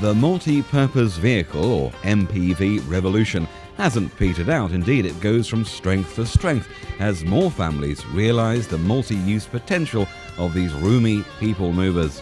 The multi-purpose vehicle, or MPV, revolution hasn't petered out. Indeed, it goes from strength to strength as more families realise the multi-use potential of these roomy people movers.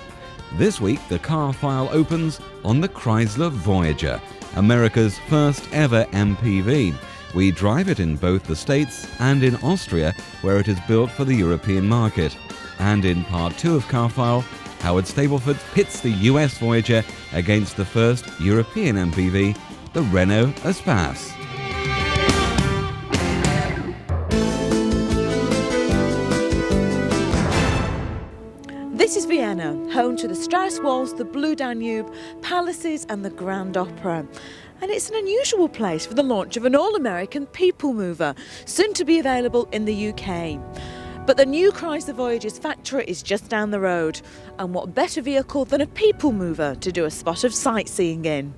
This week, the car file opens on the Chrysler Voyager, America's first ever MPV. We drive it in both the States and in Austria, where it is built for the European market. And in part 2 of Car File, Howard Stableford pits the US Voyager against the first European MPV, the Renault Espace. This is Vienna, home to the Strauss Waltz, the Blue Danube, palaces and the Grand Opera. And it's an unusual place for the launch of an all-American people mover, soon to be available in the UK. But the new Chrysler Voyager's factory is just down the road. And what better vehicle than a people mover to do a spot of sightseeing in?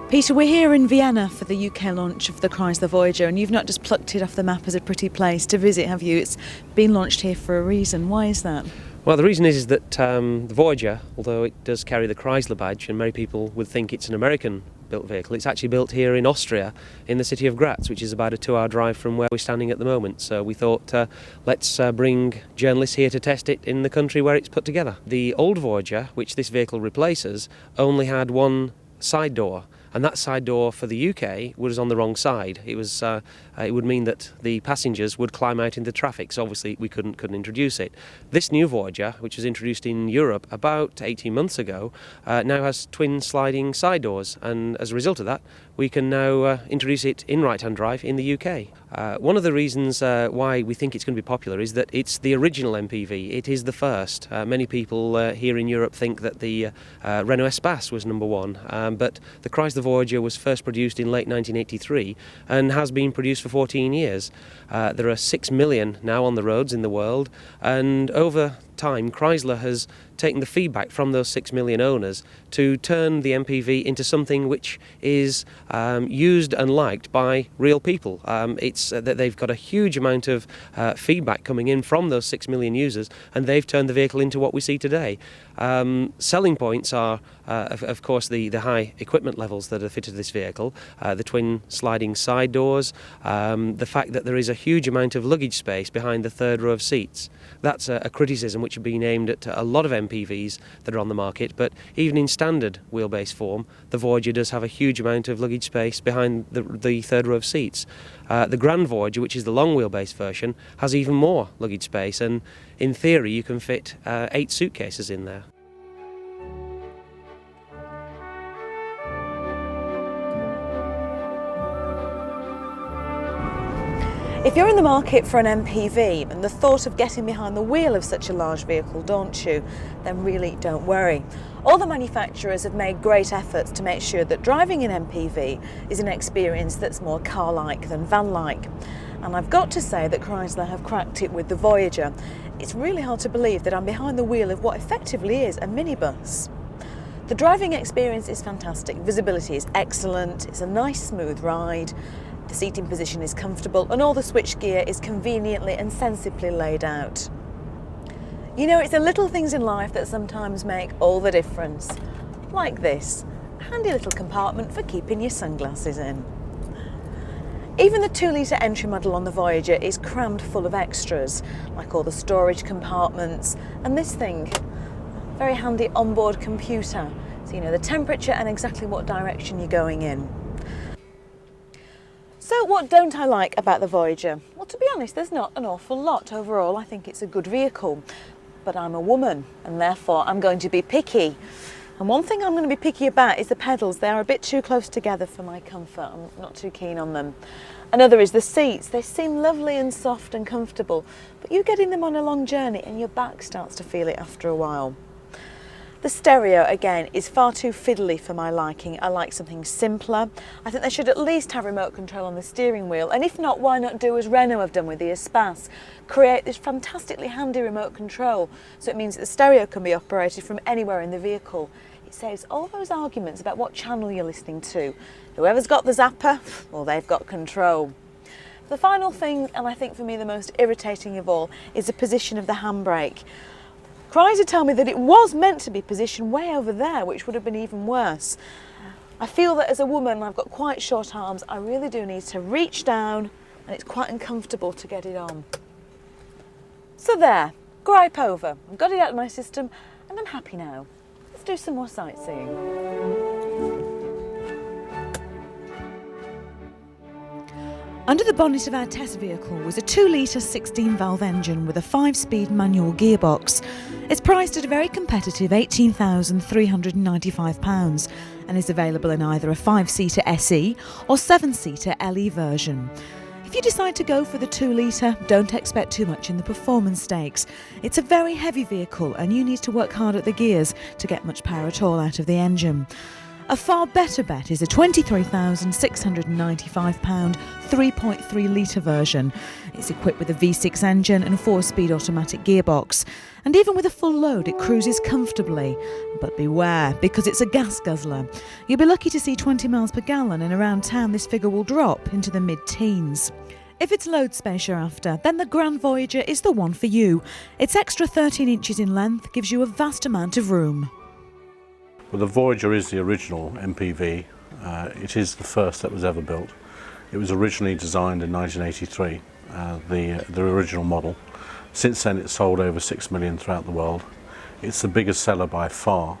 Peter, we're here in Vienna for the UK launch of the Chrysler Voyager, and you've not just plucked it off the map as a pretty place to visit, have you? It's been launched here for a reason. Why is that? Well, the reason is that the Voyager, although it does carry the Chrysler badge, and many people would think it's an American-built vehicle, it's actually built here in Austria, in the city of Graz, which is about a 2-hour drive from where we're standing at the moment. So we thought, let's bring journalists here to test it in the country where it's put together. The old Voyager, which this vehicle replaces, only had one side door. And that side door for the UK was on the wrong side. It would mean that the passengers would climb out into traffic, so obviously we couldn't introduce it. This new Voyager, which was introduced in Europe about 18 months ago, now has twin sliding side doors, and as a result of that, we can now introduce it in right-hand drive in the UK. One of the reasons why we think it's going to be popular is that it's the original MPV. It is the first. Many people here in Europe think that the Renault Espace was number one, but the Chrysler Voyager was first produced in late 1983 and has been produced for 14 years. There are 6 million now on the roads in the world, and over time Chrysler has taken the feedback from those 6 million owners to turn the MPV into something which is used and liked by real people. It's that they've got a huge amount of feedback coming in from those 6 million users, and they've turned the vehicle into what we see today. Selling points are, of course, the high equipment levels that are fitted to this vehicle, the twin sliding side doors, the fact that there is a huge amount of luggage space behind the third row of seats. That's a criticism which has been aimed at a lot of MPVs that are on the market, but even in standard wheelbase form, the Voyager does have a huge amount of luggage space behind the third row of seats. The Grand Voyager, which is the long wheelbase version, has even more luggage space, and in theory you can fit 8 suitcases in there. If you're in the market for an MPV and the thought of getting behind the wheel of such a large vehicle daunts you, then really don't worry. All the manufacturers have made great efforts to make sure that driving an MPV is an experience that's more car-like than van-like. And I've got to say that Chrysler have cracked it with the Voyager. It's really hard to believe that I'm behind the wheel of what effectively is a minibus. The driving experience is fantastic, visibility is excellent, it's a nice smooth ride. The seating position is comfortable and all the switchgear is conveniently and sensibly laid out. You know, it's the little things in life that sometimes make all the difference. Like this, a handy little compartment for keeping your sunglasses in. Even the 2-litre entry model on the Voyager is crammed full of extras, like all the storage compartments and this thing, very handy onboard computer, so you know the temperature and exactly what direction you're going in. So what don't I like about the Voyager? Well, to be honest, there's not an awful lot. Overall, I think it's a good vehicle. But I'm a woman, and therefore I'm going to be picky. And one thing I'm going to be picky about is the pedals. They are a bit too close together for my comfort. I'm not too keen on them. Another is the seats. They seem lovely and soft and comfortable, but you get in them on a long journey and your back starts to feel it after a while. The stereo, again, is far too fiddly for my liking. I like something simpler. I think they should at least have remote control on the steering wheel, and if not, why not do as Renault have done with the Espace? Create this fantastically handy remote control, so it means that the stereo can be operated from anywhere in the vehicle. It saves all those arguments about what channel you're listening to. Whoever's got the zapper, well, they've got control. The final thing, and I think for me the most irritating of all, is the position of the handbrake. Chrysler tell me that it was meant to be positioned way over there, which would have been even worse. I feel that as a woman, I've got quite short arms, I really do need to reach down, and it's quite uncomfortable to get it on. So there, gripe over. I've got it out of my system, and I'm happy now. Let's do some more sightseeing. Under the bonnet of our test vehicle was a 2-litre 16-valve engine with a 5-speed manual gearbox. It's priced at a very competitive £18,395 and is available in either a 5-seater SE or 7-seater LE version. If you decide to go for the 2-litre, don't expect too much in the performance stakes. It's a very heavy vehicle and you need to work hard at the gears to get much power at all out of the engine. A far better bet is a £23,695 3.3-litre version. It's equipped with a V6 engine and a 4-speed automatic gearbox. And even with a full load, it cruises comfortably. But beware, because it's a gas guzzler. You'll be lucky to see 20 miles per gallon, and around town this figure will drop into the mid-teens. If it's load space you're after, then the Grand Voyager is the one for you. Its extra 13 inches in length gives you a vast amount of room. Well, the Voyager is the original MPV. It is the first that was ever built. It was originally designed in 1983, the original model. Since then it's sold over 6 million throughout the world. It's the biggest seller by far.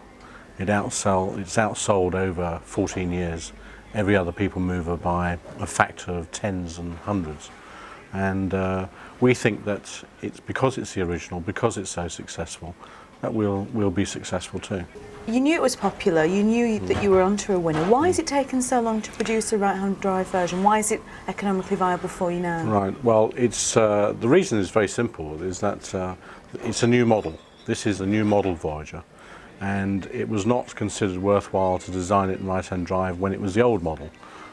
It's outsold over 14 years every other people mover by a factor of tens and hundreds. And we think that it's because it's the original, because it's so successful, that we'll be successful too. You knew it was popular, you knew that you were onto a winner. Why has it taken so long to produce a right-hand drive version? Why is it economically viable for you now? Right, well, it's the reason is very simple, is that it's a new model. This is a new model Voyager, and it was not considered worthwhile to design it in right-hand drive when it was the old model.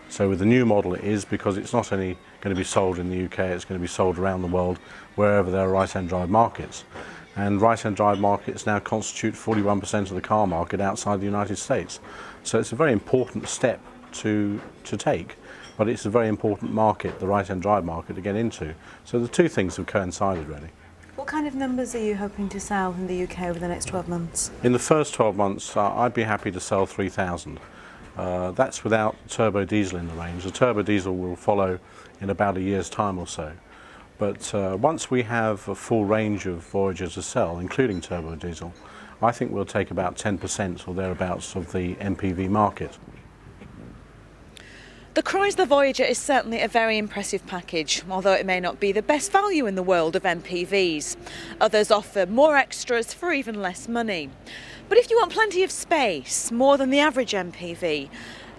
So with the new model it is, because it's not only going to be sold in the UK, it's going to be sold around the world wherever there are right-hand drive markets. And right-hand drive markets now constitute 41% of the car market outside the United States. So it's a very important step to take, but it's a very important market, the right-hand drive market, to get into. So the two things have coincided really. What kind of numbers are you hoping to sell in the UK over the next 12 months? In the first 12 months, I'd be happy to sell 3,000. That's without turbo diesel in the range. The turbo diesel will follow in about a year's time or so. But once we have a full range of Voyagers to sell, including turbo diesel, I think we'll take about 10% or thereabouts of the MPV market. The Chrysler Voyager is certainly a very impressive package, although it may not be the best value in the world of MPVs. Others offer more extras for even less money. But if you want plenty of space, more than the average MPV,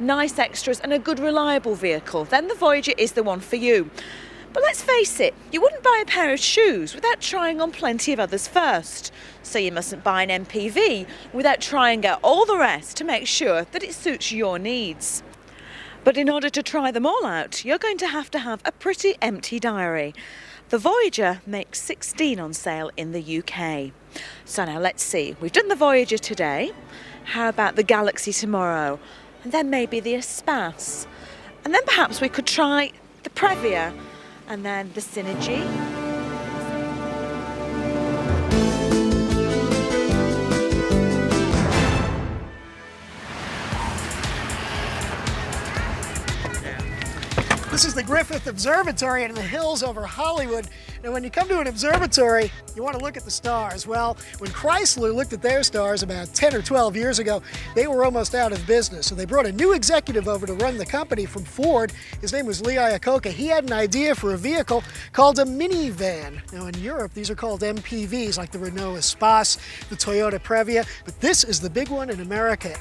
nice extras and a good reliable vehicle, then the Voyager is the one for you. But let's face it, you wouldn't buy a pair of shoes without trying on plenty of others first. So you mustn't buy an MPV without trying out all the rest to make sure that it suits your needs. But in order to try them all out, you're going to have a pretty empty diary. The Voyager makes 16 on sale in the UK. So now let's see, we've done the Voyager today. How about the Galaxy tomorrow? And then maybe the Espace. And then perhaps we could try the Previa. And then the Synergy. This is the Griffith Observatory in the hills over Hollywood. Now, when you come to an observatory, you want to look at the stars. Well, when Chrysler looked at their stars about 10 or 12 years ago, they were almost out of business. So they brought a new executive over to run the company from Ford. His name was Lee Iacocca. He had an idea for a vehicle called a minivan. Now, in Europe, these are called MPVs, like the Renault Espace, the Toyota Previa, but this is the big one in America.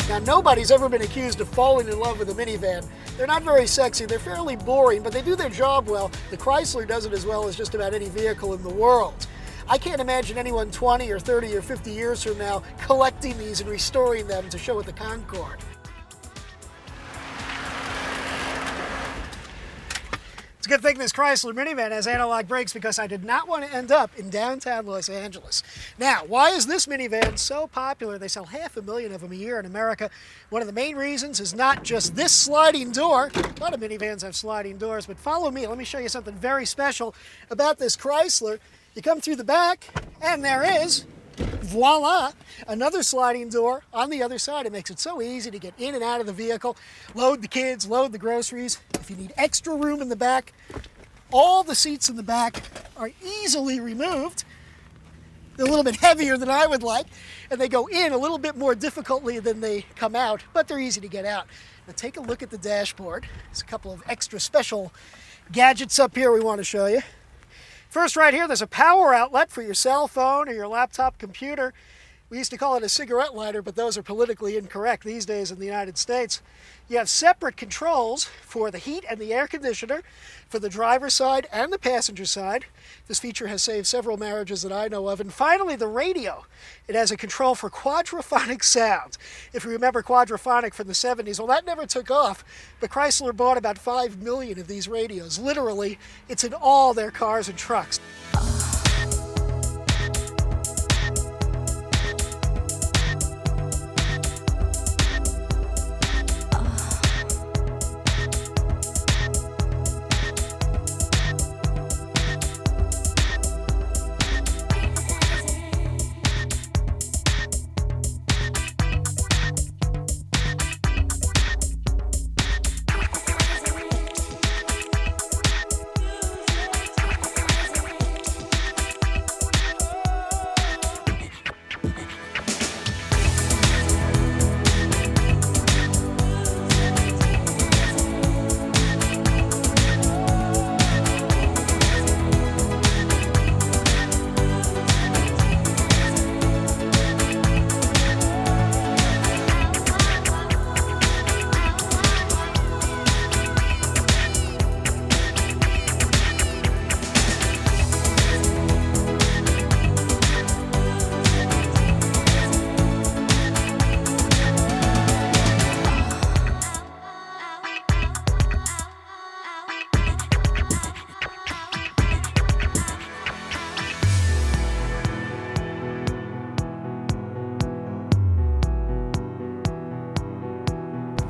Now, nobody's ever been accused of falling in love with a minivan. They're not very sexy, they're fairly boring, but they do their job well. The Chrysler does it as well as just about any vehicle in the world. I can't imagine anyone 20 or 30 or 50 years from now collecting these and restoring them to show at the Concorde. It's a good thing this Chrysler minivan has analog brakes because I did not want to end up in downtown Los Angeles. Now, why is this minivan so popular? They sell 500,000 of them a year in America. One of the main reasons is not just this sliding door. A lot of minivans have sliding doors, but follow me. Let me show you something very special about this Chrysler. You come through the back, and there is, voila, another sliding door on the other side. It makes it so easy to get in and out of the vehicle, load the kids, load the groceries. If you need extra room in the back, all the seats in the back are easily removed. They're a little bit heavier than I would like, and they go in a little bit more difficultly than they come out, but they're easy to get out. Now take a look at the dashboard. There's a couple of extra special gadgets up here we want to show you. First, right here, there's a power outlet for your cell phone or your laptop computer. We used to call it a cigarette lighter, but those are politically incorrect these days in the United States. You have separate controls for the heat and the air conditioner for the driver's side and the passenger side. This feature has saved several marriages that I know of. And finally, the radio. It has a control for quadraphonic sound. If you remember quadraphonic from the 70s, well, that never took off, but Chrysler bought about 5 million of these radios. Literally, it's in all their cars and trucks.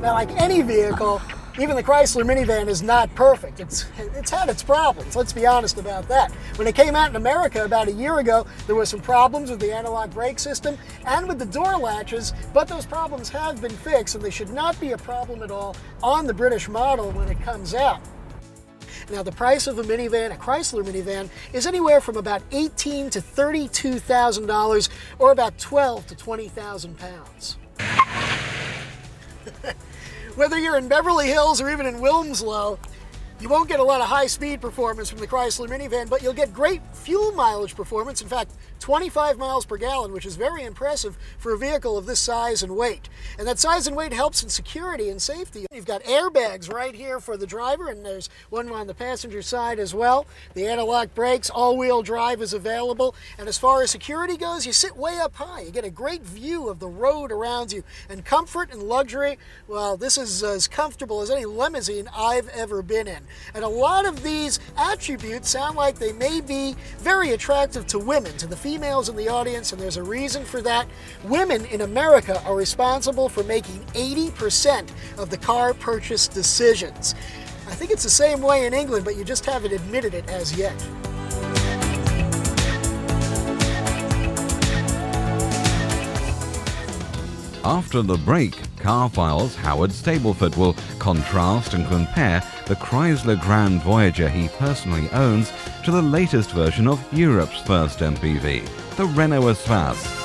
Now, like any vehicle, even the Chrysler minivan is not perfect. It's had its problems, let's be honest about that. When it came out in America about a year ago, there were some problems with the analog brake system and with the door latches, but those problems have been fixed, and they should not be a problem at all on the British model when it comes out. Now, the price of a minivan, a Chrysler minivan, is anywhere from about $18,000 to $32,000, or about 12,000 to 20,000 pounds. Whether you're in Beverly Hills or even in Wilmslow, you won't get a lot of high-speed performance from the Chrysler minivan, but you'll get great fuel mileage performance. In fact, 25 miles per gallon, which is very impressive for a vehicle of this size and weight. And that size and weight helps in security and safety. You've got airbags right here for the driver, and there's one on the passenger side as well. The anti-lock brakes, all-wheel drive is available. And as far as security goes, you sit way up high. You get a great view of the road around you. And comfort and luxury, well, this is as comfortable as any limousine I've ever been in. And a lot of these attributes sound like they may be very attractive to women, to the females in the audience, and there's a reason for that. Women in America are responsible for making 80% of the car purchase decisions. I think it's the same way in England, but you just haven't admitted it as yet. After the break, Carfile's Howard Stableford will contrast and compare the Chrysler Grand Voyager he personally owns to the latest version of Europe's first MPV, the Renault Espace.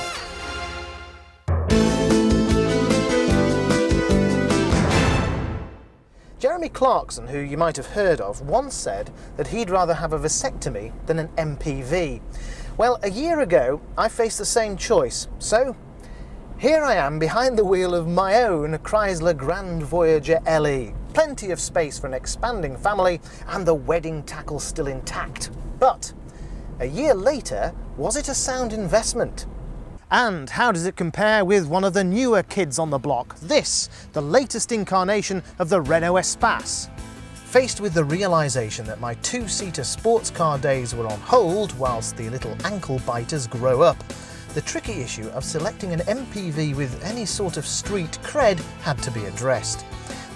Jeremy Clarkson, who you might have heard of, once said that he'd rather have a vasectomy than an MPV. Well, a year ago, I faced the same choice, so here I am behind the wheel of my own Chrysler Grand Voyager LE. Plenty of space for an expanding family and the wedding tackle still intact. But a year later, was it a sound investment? And how does it compare with one of the newer kids on the block? This, the latest incarnation of the Renault Espace. Faced with the realisation that my two-seater sports car days were on hold whilst the little ankle biters grow up, the tricky issue of selecting an MPV with any sort of street cred had to be addressed.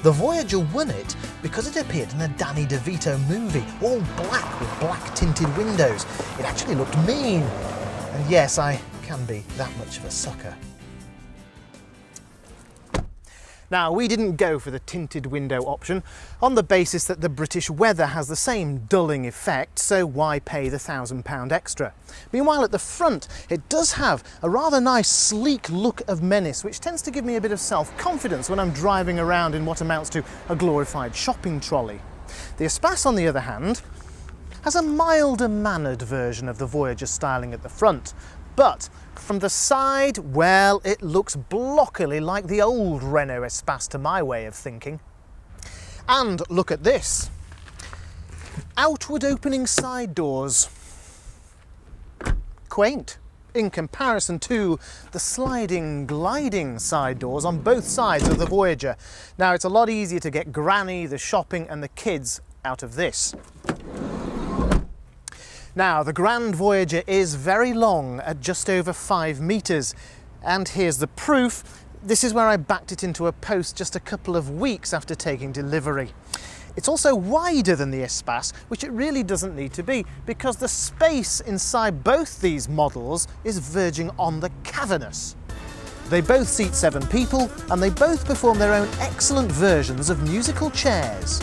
The Voyager won it because it appeared in a Danny DeVito movie, all black with black tinted windows. It actually looked mean. And yes, I can be that much of a sucker. Now, we didn't go for the tinted window option on the basis that the British weather has the same dulling effect, so why pay the £1,000 extra? Meanwhile, at the front, it does have a rather nice sleek look of menace, which tends to give me a bit of self-confidence when I'm driving around in what amounts to a glorified shopping trolley. The Espace, on the other hand, has a milder-mannered version of the Voyager styling at the front, but from the side, well, it looks blockily like the old Renault Espace to my way of thinking. And look at this. Outward opening side doors. Quaint in comparison to the sliding, gliding side doors on both sides of the Voyager. Now, it's a lot easier to get Granny, the shopping and the kids out of this. Now, the Grand Voyager is very long at just over 5 metres, and here's the proof. This is where I backed it into a post just a couple of weeks after taking delivery. It's also wider than the Espace, which it really doesn't need to be, because the space inside both these models is verging on the cavernous. They both seat 7 people, and they both perform their own excellent versions of musical chairs.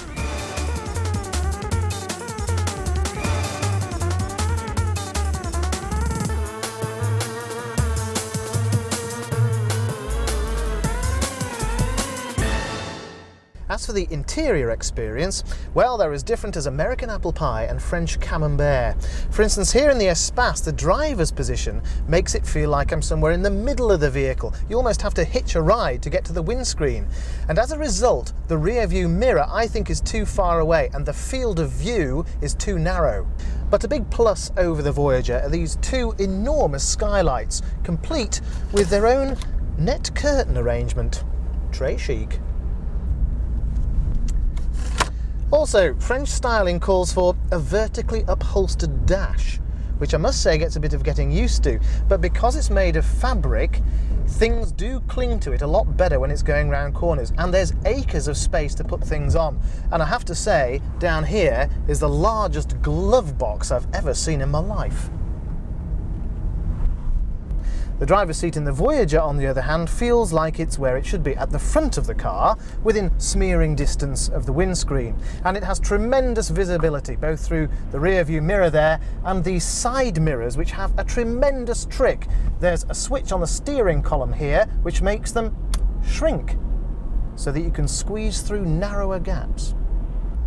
As for the interior experience, well, they're as different as American apple pie and French camembert. For instance, here in the Espace, the driver's position makes it feel like I'm somewhere in the middle of the vehicle. You almost have to hitch a ride to get to the windscreen. And as a result, the rear view mirror, I think, is too far away and the field of view is too narrow. But a big plus over the Voyager are these 2 enormous skylights, complete with their own net curtain arrangement. Très chic. Also, French styling calls for a vertically upholstered dash, which I must say gets a bit of getting used to, but because it's made of fabric, things do cling to it a lot better when it's going round corners, and there's acres of space to put things on. And I have to say, down here is the largest glove box I've ever seen in my life. The driver's seat in the Voyager, on the other hand, feels like it's where it should be, at the front of the car, within smearing distance of the windscreen. And it has tremendous visibility, both through the rear view mirror there and these side mirrors, which have a tremendous trick. There's a switch on the steering column here, which makes them shrink, so that you can squeeze through narrower gaps.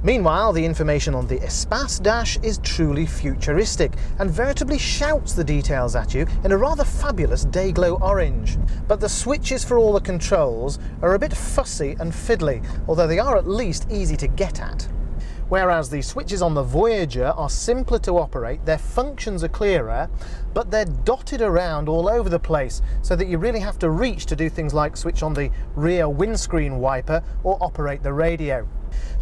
Meanwhile, the information on the Espace dash is truly futuristic and veritably shouts the details at you in a rather fabulous day-glow orange. But the switches for all the controls are a bit fussy and fiddly, although they are at least easy to get at. Whereas the switches on the Voyager are simpler to operate, their functions are clearer, but they're dotted around all over the place, so that you really have to reach to do things like switch on the rear windscreen wiper or operate the radio.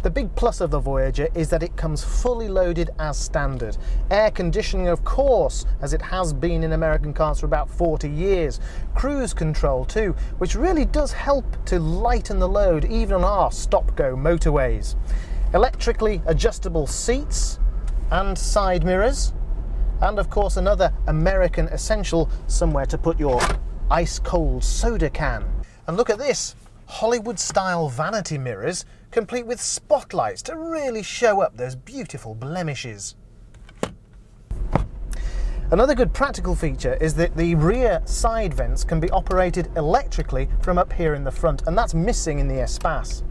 The big plus of the Voyager is that it comes fully loaded as standard. Air conditioning, of course, as it has been in American cars for about 40 years. Cruise control too, which really does help to lighten the load even on our stop-go motorways. Electrically adjustable seats and side mirrors, and of course another American essential, somewhere to put your ice-cold soda can. And look at this, Hollywood-style vanity mirrors, complete with spotlights to really show up those beautiful blemishes. Another good practical feature is that the rear side vents can be operated electrically from up here in the front, and that's missing in the Espace.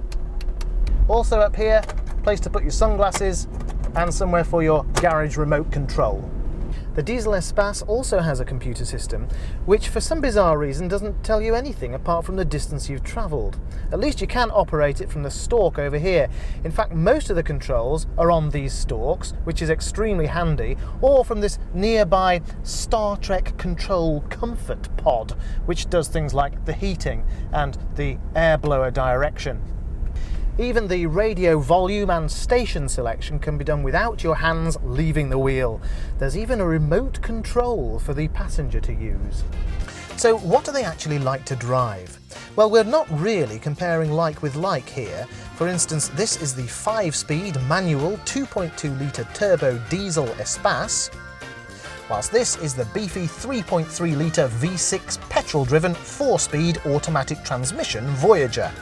Also up here, place to put your sunglasses and somewhere for your garage remote control. The diesel Espace also has a computer system which for some bizarre reason doesn't tell you anything apart from the distance you've travelled. At least you can operate it from the stalk over here. In fact, most of the controls are on these stalks, which is extremely handy, or from this nearby Star Trek control comfort pod, which does things like the heating and the air blower direction. Even the radio volume and station selection can be done without your hands leaving the wheel. There's even a remote control for the passenger to use. So what do they actually like to drive? Well, we're not really comparing like with like here. For instance, this is the 5-speed manual 2.2 litre turbo diesel Espace, whilst this is the beefy 3.3 litre V6 petrol-driven 4-speed automatic transmission Voyager.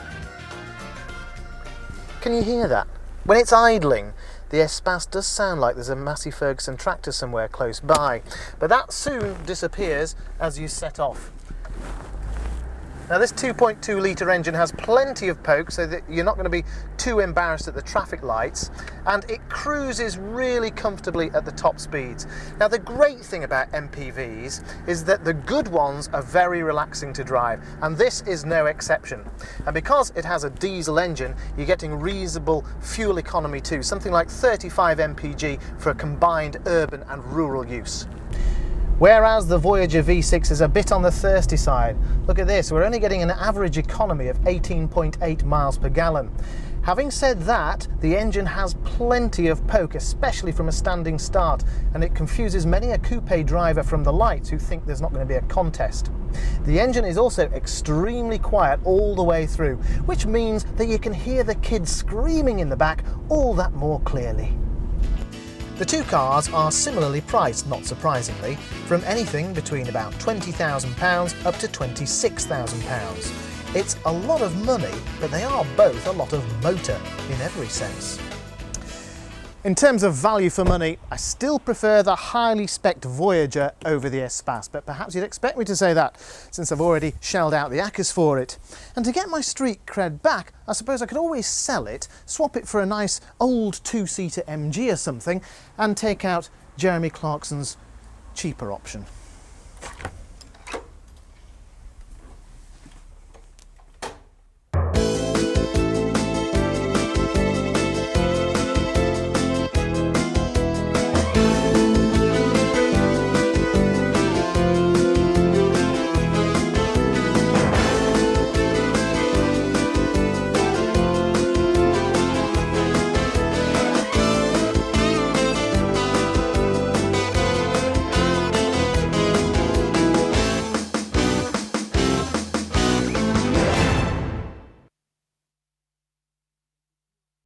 Can you hear that? When it's idling, the Espace does sound like there's a Massey Ferguson tractor somewhere close by, but that soon disappears as you set off. Now this 2.2 litre engine has plenty of poke so that you're not going to be too embarrassed at the traffic lights, and it cruises really comfortably at the top speeds. Now the great thing about MPVs is that the good ones are very relaxing to drive, and this is no exception. And because it has a diesel engine, you're getting reasonable fuel economy too, something like 35 mpg for a combined urban and rural use. Whereas the Voyager V6 is a bit on the thirsty side. Look at this, we're only getting an average economy of 18.8 miles per gallon. Having said that, the engine has plenty of poke, especially from a standing start, and it confuses many a coupe driver from the lights who think there's not going to be a contest. The engine is also extremely quiet all the way through, which means that you can hear the kids screaming in the back all that more clearly. The two cars are similarly priced, not surprisingly, from anything between about £20,000 up to £26,000. It's a lot of money, but they are both a lot of motor in every sense. In terms of value for money, I still prefer the highly spec'd Voyager over the Espace, but perhaps you'd expect me to say that, since I've already shelled out the acres for it. And to get my street cred back, I suppose I could always sell it, swap it for a nice old 2-seater MG or something, and take out Jeremy Clarkson's cheaper option.